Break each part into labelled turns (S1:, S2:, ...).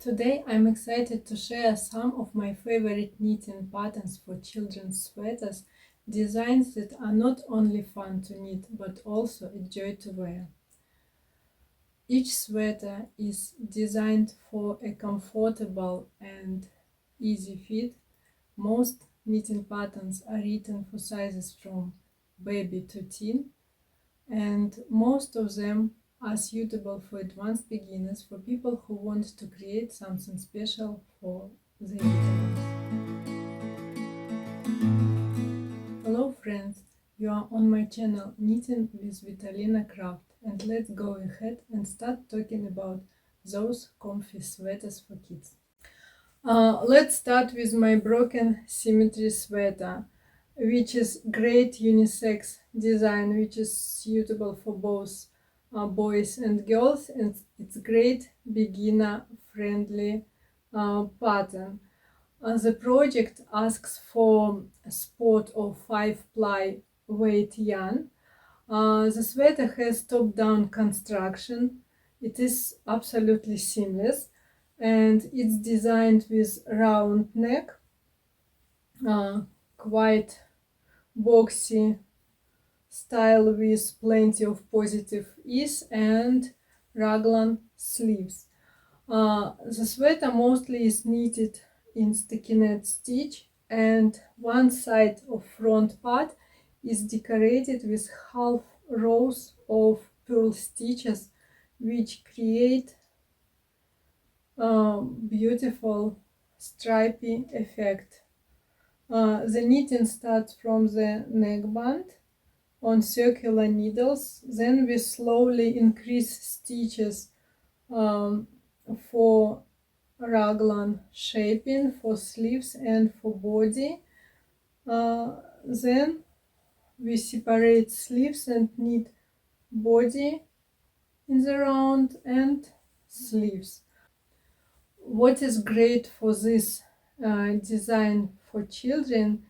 S1: Today I'm excited to share some of my favorite knitting patterns for children's sweaters, designs that are not only fun to knit but also a joy to wear. Each sweater is designed for a comfortable and easy fit. Most knitting patterns are written for sizes from baby to teen, and most of them are suitable for advanced beginners, for people who want to create something special for the little ones. Hello friends, you are on my channel Knitting with Vitalina Craft, and let's go ahead and start talking about those comfy sweaters for kids. Let's start with my broken Symmetry sweater, which is great unisex design, which is suitable for both boys and girls, and it's great beginner friendly pattern. The project asks for a spot of 5-ply weight yarn. The sweater has top-down construction. It is absolutely seamless, and it's designed with round neck, quite boxy style with plenty of positive ease, and raglan sleeves. The sweater mostly is knitted in stockinette stitch, and one side of front part is decorated with half rows of purl stitches, which create a beautiful stripy effect. The knitting starts from the neckband on circular needles, then we slowly increase stitches for raglan shaping, for sleeves and for body. Then we separate sleeves and knit body in the round and sleeves. What is great for this design for children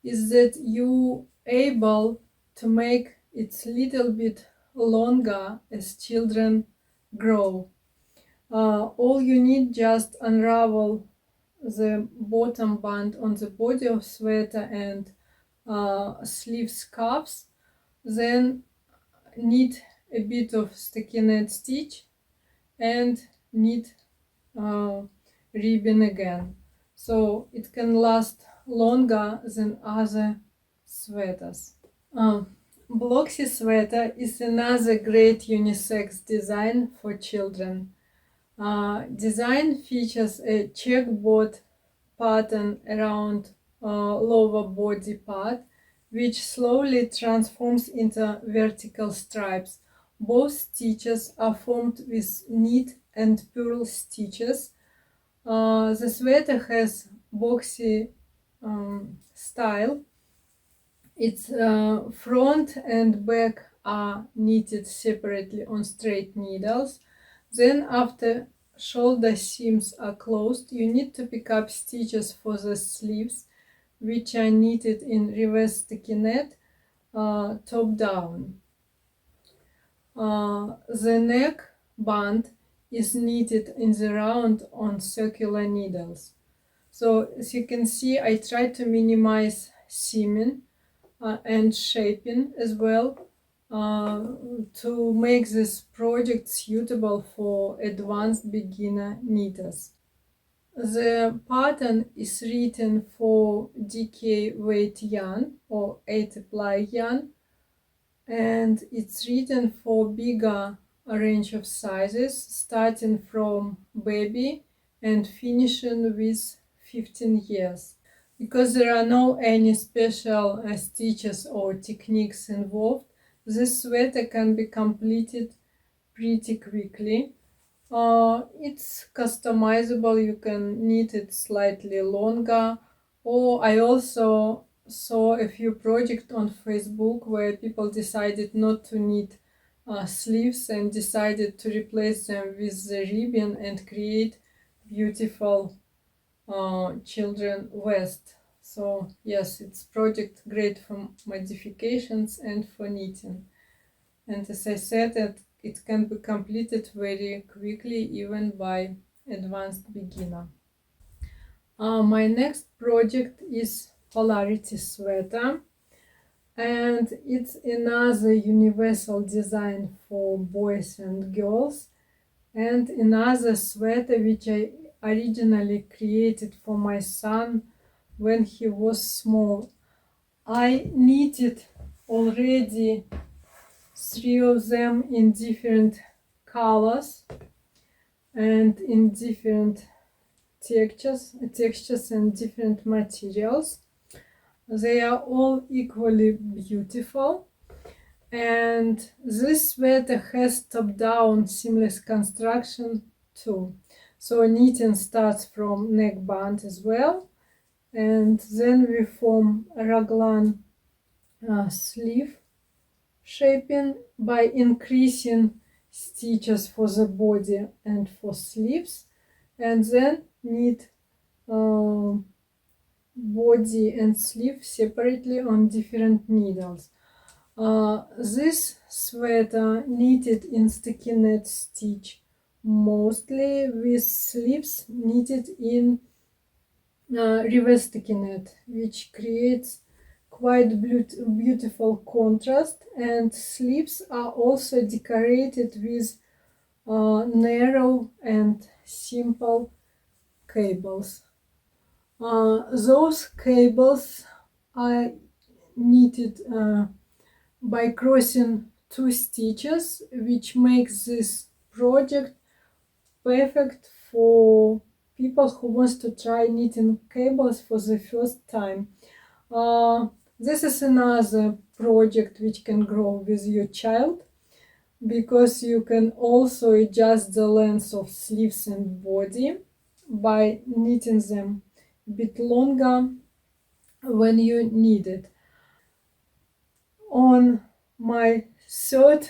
S1: is that you able to make it a little bit longer as children grow. All you need just unravel the bottom band on the body of sweater and sleeve scarves, then knit a bit of stockinette stitch and knit ribbon again, so it can last longer than other sweaters. Blocksy sweater is another great unisex design for children. Design features a checkerboard pattern around lower body part, which slowly transforms into vertical stripes. Both stitches are formed with knit and purl stitches. The sweater has boxy style. Its front and back are knitted separately on straight needles. Then, after shoulder seams are closed, you need to pick up stitches for the sleeves, which are knitted in reverse stockinette, top down. The neck band is knitted in the round on circular needles. So as you can see, I try to minimize seaming and shaping as well, to make this project suitable for advanced beginner knitters. The pattern is written for DK weight yarn or 8-ply yarn, and it's written for bigger range of sizes, starting from baby and finishing with 15 years. Because there are no any special stitches or techniques involved, this sweater can be completed pretty quickly. It's customizable, you can knit it slightly longer, or I also saw a few projects on Facebook where people decided not to knit sleeves and decided to replace them with the ribbon and create beautiful children vest. So yes, it's project great for modifications and for knitting. And as I said, it can be completed very quickly, even by advanced beginner. My next project is Polarity sweater, and it's another universal design for boys and girls, and another sweater which I originally created for my son when he was small. I knitted already 3 of them in different colors and in different textures and different materials. They are all equally beautiful, and this sweater has top-down seamless construction too. So knitting starts from neckband as well, and then we form a raglan sleeve shaping by increasing stitches for the body and for sleeves, and then knit body and sleeve separately on different needles. This sweater knitted in stockinette stitch, mostly with sleeves knitted in reverse stockinette, which creates quite beautiful contrast, and sleeves are also decorated with narrow and simple cables. Those cables are knitted by crossing 2 stitches, which makes this project perfect for people who wants to try knitting cables for the first time. This is another project which can grow with your child, because you can also adjust the length of sleeves and body by knitting them a bit longer when you need it. On my third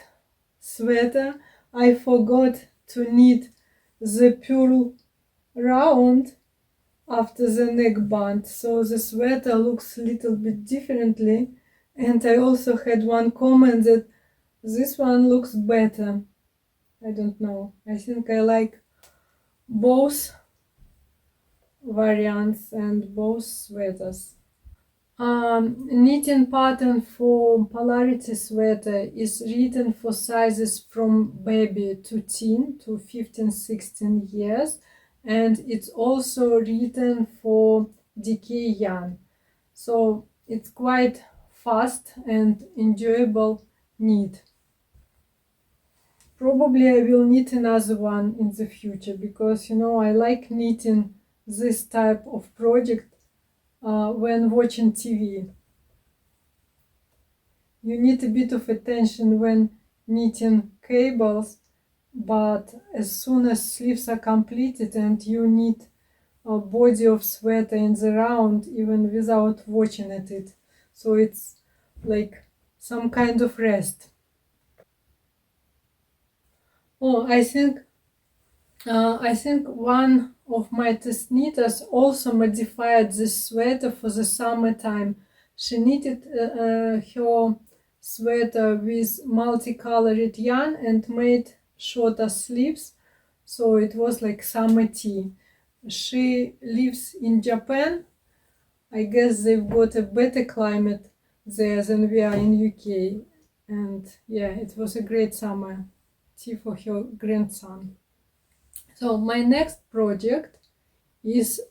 S1: sweater, I forgot to knit the purl round after the neckband, so the sweater looks a little bit differently, and I also had one comment that this one looks better. I don't know, I think I like both variants and both sweaters. Knitting pattern for Polarity sweater is written for sizes from baby to teen to 15-16 years, and it's also written for DK yarn. So it's quite fast and enjoyable knit. Probably I will knit another one in the future, because I like knitting this type of project when watching TV. You need a bit of attention when knitting cables, but as soon as sleeves are completed and you knit a body of sweater in the round, even without watching at it, so it's like some kind of rest. Oh, I think one of my test knitters also modified this sweater for the summertime. She knitted her sweater with multicolored yarn and made shorter sleeves, so it was like summer tea. She lives in Japan. I guess they've got a better climate there than we are in UK, and yeah, it was a great summer tea for her grandson. So my next project is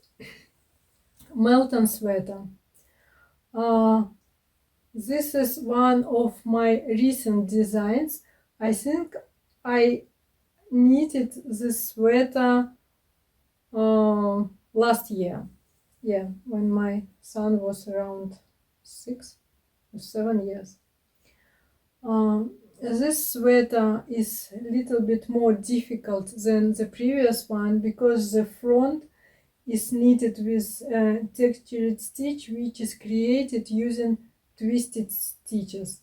S1: Melton sweater. This is one of my recent designs. I think I knitted this sweater last year. Yeah, when my son was around 6 or 7 years. This sweater is a little bit more difficult than the previous one, because the front is knitted with textured stitch, which is created using twisted stitches.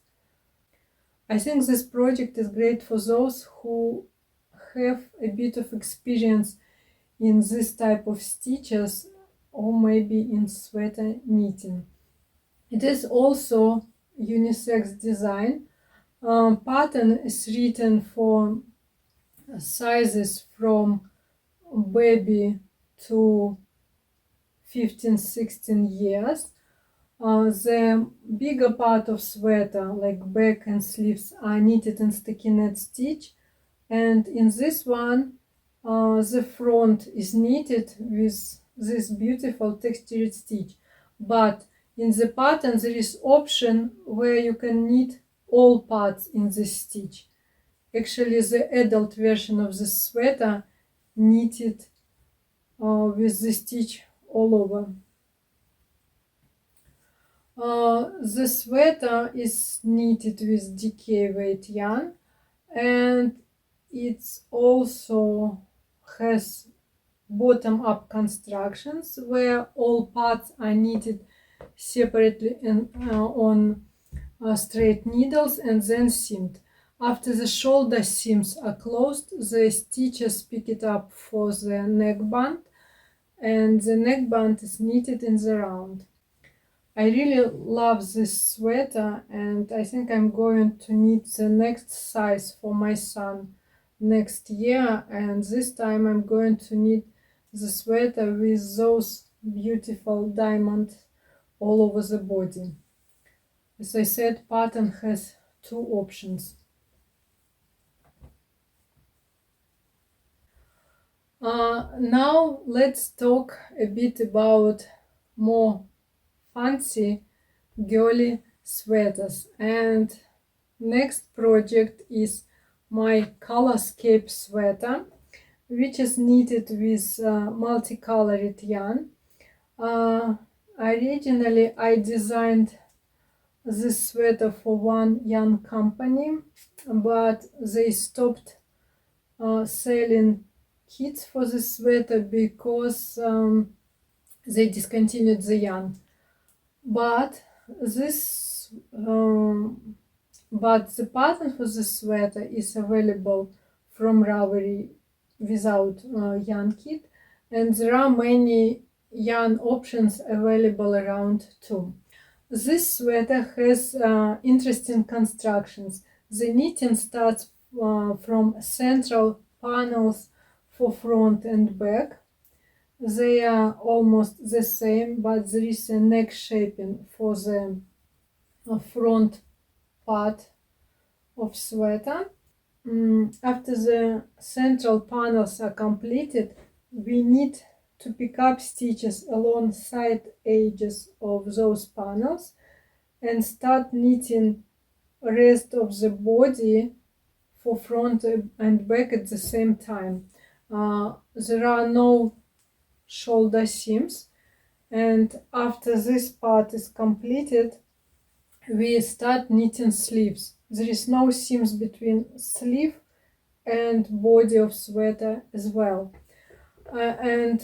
S1: I think this project is great for those who have a bit of experience in this type of stitches, or maybe in sweater knitting. It is also unisex design. Pattern is written for sizes from baby to 15-16 years. The bigger part of sweater, like back and sleeves, are knitted in stockinette stitch, and in this one the front is knitted with this beautiful textured stitch. But in the pattern there is option where you can knit all parts in this stitch. Actually, the adult version of this sweater knitted with the stitch all over. The sweater is knitted with DK weight yarn, and it also has bottom-up constructions where all parts are knitted separately on straight needles and then seamed. After the shoulder seams are closed, the stitches pick it up for the neckband, and the neckband is knitted in the round. I really love this sweater, and I think I'm going to knit the next size for my son next year, and this time I'm going to knit the sweater with those beautiful diamonds all over the body. As I said, pattern has two options. Now let's talk a bit about more fancy girly sweaters, and next project is my Colourscape sweater, which is knitted with multicolored yarn. Originally I designed this sweater for one yarn company, but they stopped selling kits for this sweater because they discontinued the yarn. But the pattern for this sweater is available from Ravelry without yarn kit, and there are many yarn options available around too. This sweater has interesting constructions. The knitting starts from central panels for front and back. They are almost the same, but there is a neck shaping for the front part of sweater. After the central panels are completed, we need to pick up stitches along side edges of those panels and start knitting rest of the body for front and back at the same time. There are no shoulder seams, and after this part is completed, we start knitting sleeves. There is no seams between sleeve and body of sweater as well. And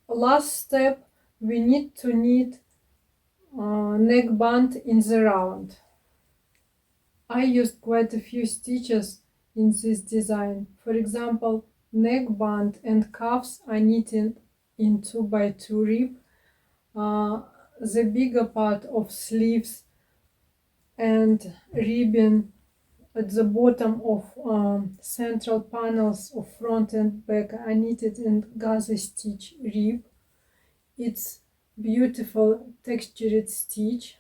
S1: last step, we need to knit neckband in the round. I used quite a few stitches in this design. For example, neckband and cuffs are knitted in 2x2 rib. The bigger part of sleeves and ribbing at the bottom of central panels of front and back are knitted in gaze stitch rib. It's beautiful textured stitch.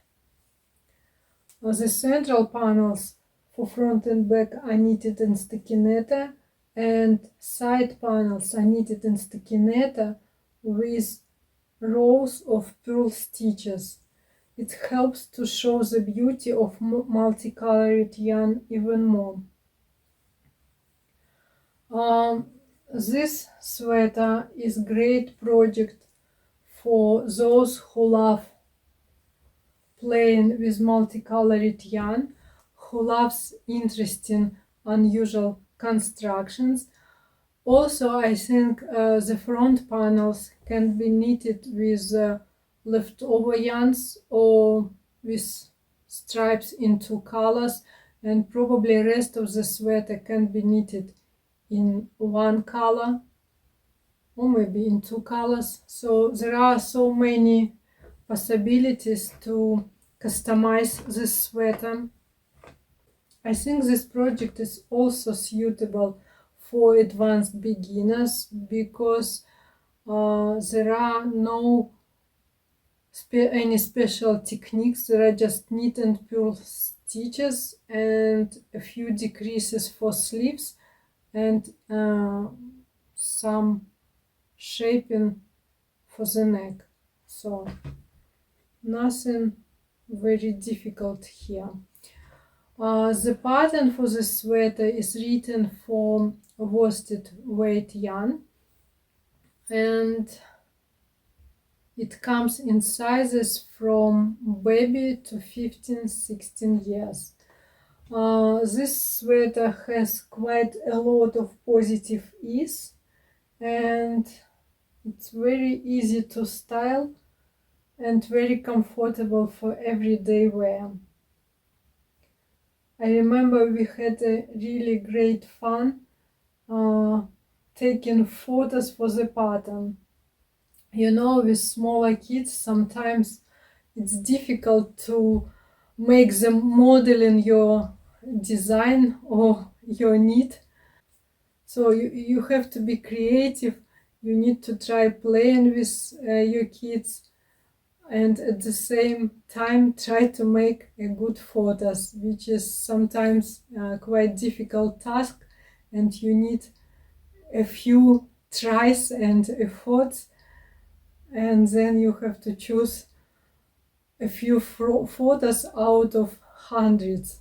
S1: The central panels for front and back are knitted in stockinette, and side panels are knitted in stockinette with rows of purl stitches. It helps to show the beauty of multicolored yarn even more. This sweater is a great project for those who love playing with multicolored yarn, who loves interesting, unusual constructions. Also, I think the front panels can be knitted with leftover yarns or with stripes in two colors, and probably the rest of the sweater can be knitted in one color or maybe in two colors. So there are so many possibilities to customize this sweater. I think this project is also suitable for advanced beginners because there are no any special techniques. There are just knit and purl stitches and a few decreases for sleeves and some shaping for the neck. So nothing very difficult here. The pattern for the sweater is written for worsted weight yarn, and it comes in sizes from baby to 15-16 years. This sweater has quite a lot of positive ease, and it's very easy to style and very comfortable for everyday wear. I remember we had a really great fun taking photos for the pattern. You know, with smaller kids, sometimes it's difficult to make them modeling your design or your knit. So you have to be creative. You need to try playing with your kids and at the same time try to make a good photos, which is sometimes quite difficult task, and you need a few tries and efforts, and then you have to choose a few photos out of hundreds.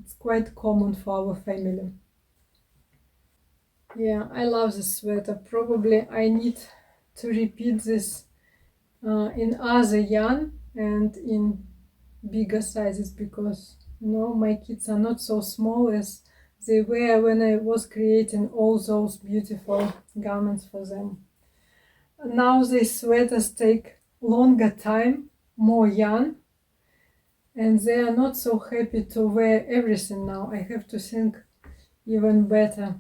S1: It's quite common for our family. Yeah, I love this sweater. Probably I need to repeat this in other yarn and in bigger sizes because my kids are not so small as they were when I was creating all those beautiful garments for them. Now these sweaters take longer time, more yarn, and they are not so happy to wear everything now. I have to think even better.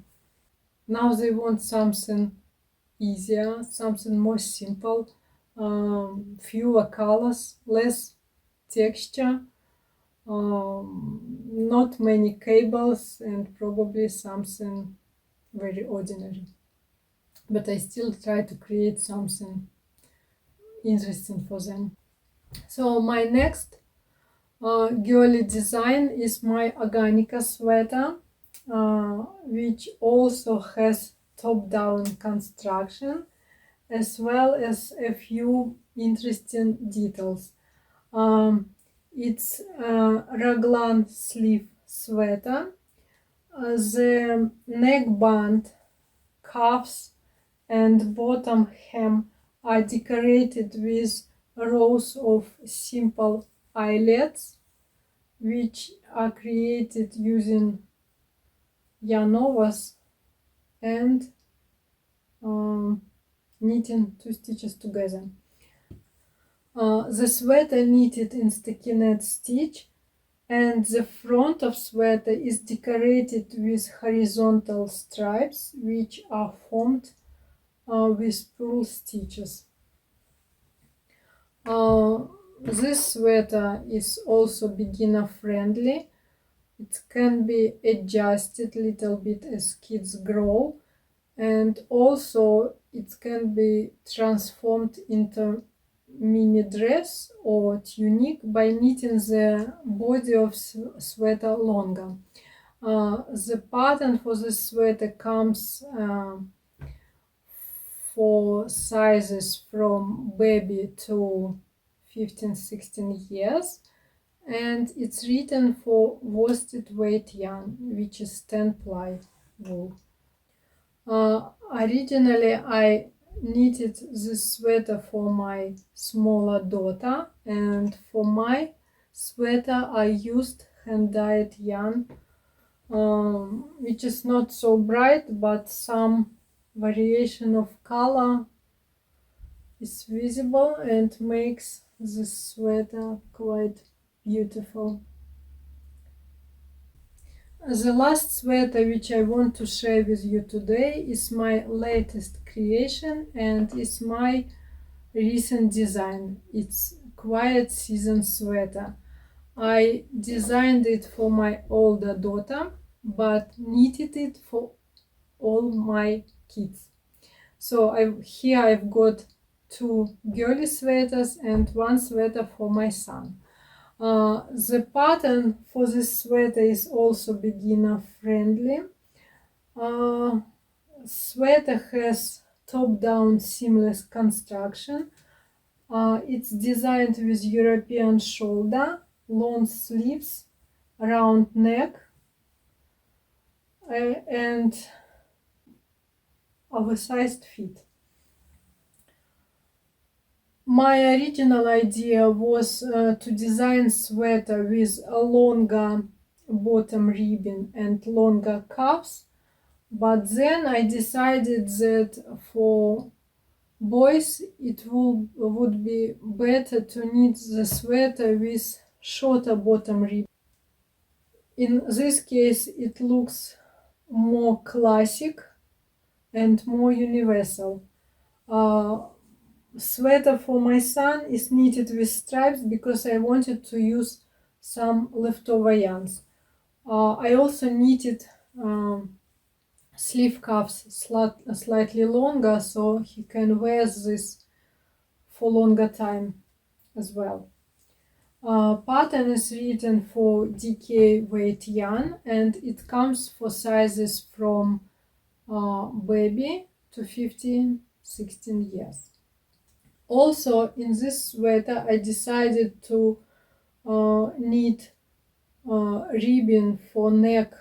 S1: Now they want something easier, something more simple, fewer colors, less texture, not many cables, and probably something very ordinary. But I still try to create something interesting for them. So my next girly design is my Organica sweater, which also has top-down construction as well as a few interesting details. It's a raglan sleeve sweater. The neckband, cuffs, and bottom hem are decorated with rows of simple eyelets, which are created using yarn overs and knitting two stitches together. The sweater knitted in stockinette stitch, and the front of sweater is decorated with horizontal stripes, which are formed with purl stitches. This sweater is also beginner friendly. It can be adjusted a little bit as kids grow, and also it can be transformed into mini dress or tunic by knitting the body of sweater longer. The pattern for the sweater comes for sizes from baby to 15-16 years, and it's written for worsted weight yarn, which is 10 ply wool. Originally I knitted this sweater for my smaller daughter, and for my sweater I used hand-dyed yarn, which is not so bright, but some variation of color is visible and makes this sweater quite beautiful. The last sweater which I want to share with you today is my latest creation and is my recent design. It's quiet season sweater. I designed it for my older daughter, but knitted it for all my kids. So here I've got 2 girly sweaters and 1 sweater for my son. The pattern for this sweater is also beginner friendly. Sweater has top-down seamless construction. It's designed with European shoulder, long sleeves, round neck, and oversized fit. My original idea was to design sweater with a longer bottom ribbing and longer cuffs, but then I decided that for boys it would be better to knit the sweater with shorter bottom ribbing. In this case it looks more classic and more universal. Sweater for my son is knitted with stripes because I wanted to use some leftover yarns. I also knitted sleeve cuffs slightly longer so he can wear this for longer time as well. Pattern is written for DK weight yarn and it comes for sizes from baby to 15-16 years. Also in this sweater I decided to knit ribbing for neck,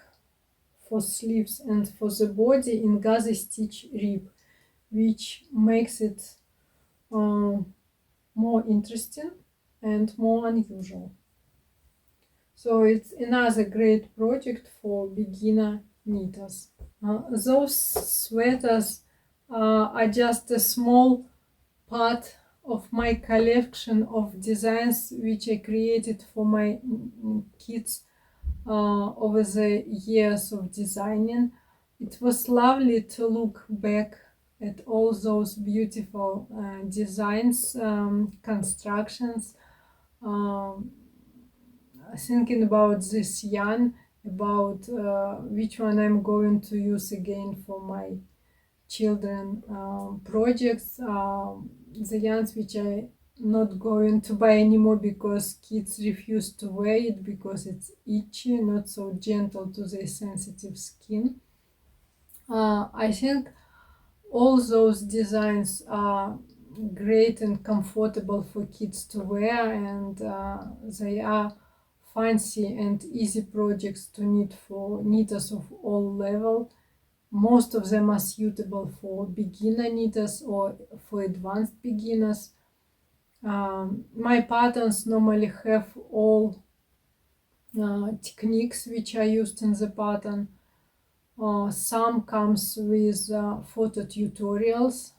S1: for sleeves and for the body in gazy stitch rib, which makes it more interesting and more unusual. So it's another great project for beginner knitters. Those sweaters are just a small part of my collection of designs which I created for my kids over the years of designing. It was lovely to look back at all those beautiful designs, constructions, thinking about this yarn, about which one I'm going to use again for my children projects, the yarns which I'm not going to buy anymore because kids refuse to wear it because it's itchy, not so gentle to their sensitive skin. I think all those designs are great and comfortable for kids to wear, and they are fancy and easy projects to knit for knitters of all levels. Most of them are suitable for beginner knitters or for advanced beginners. My patterns normally have all techniques which are used in the pattern. Some comes with photo tutorials.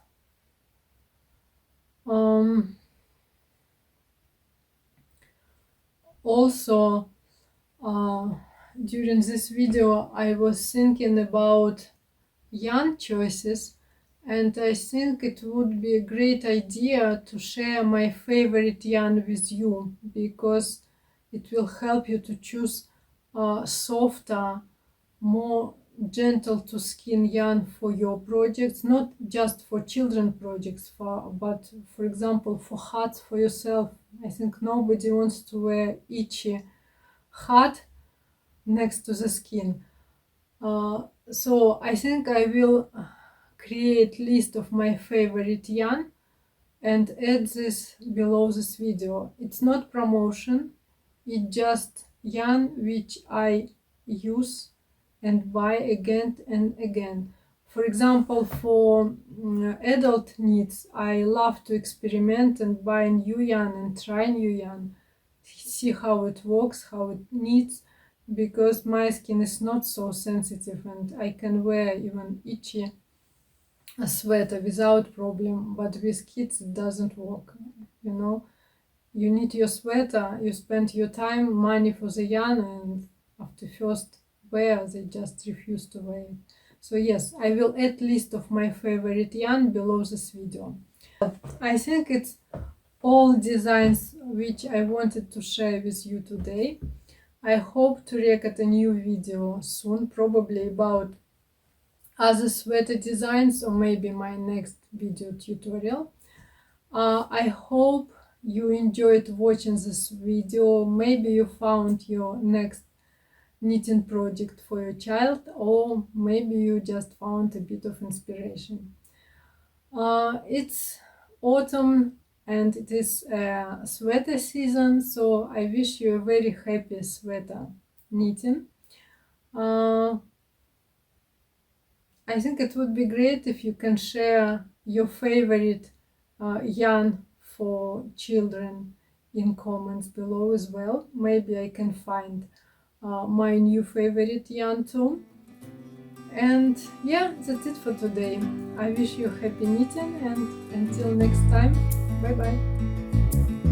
S1: Also, during this video I was thinking about yarn choices, and I think it would be a great idea to share my favorite yarn with you, because it will help you to choose softer, more gentle to skin yarn for your projects, not just for children projects, but for example for hats for yourself. I think nobody wants to wear itchy hat next to the skin. So I think I will create list of my favorite yarn and add this below this video. It's not promotion, it's just yarn which I use and buy again and again. For example, for adult needs, I love to experiment and buy new yarn and try new yarn, see how it works, how it knits, because my skin is not so sensitive and I can wear even itchy sweater without problem, but with kids it doesn't work. You know, you knit your sweater, you spend your time, money for the yarn, and after first wear they just refuse to wear it. So yes, I will add list of my favorite yarn below this video. I think it's all designs which I wanted to share with you today. I hope to record a new video soon, probably about other sweater designs, or maybe my next video tutorial. I hope you enjoyed watching this video. Maybe you found your next knitting project for your child, or maybe you just found a bit of inspiration. It's autumn and it is sweater season, so I wish you a very happy sweater knitting. I think it would be great if you can share your favorite yarn for children in comments below as well. Maybe I can find my new favorite yarn too. And yeah, that's it for today. I wish you happy knitting, and until next time, bye bye.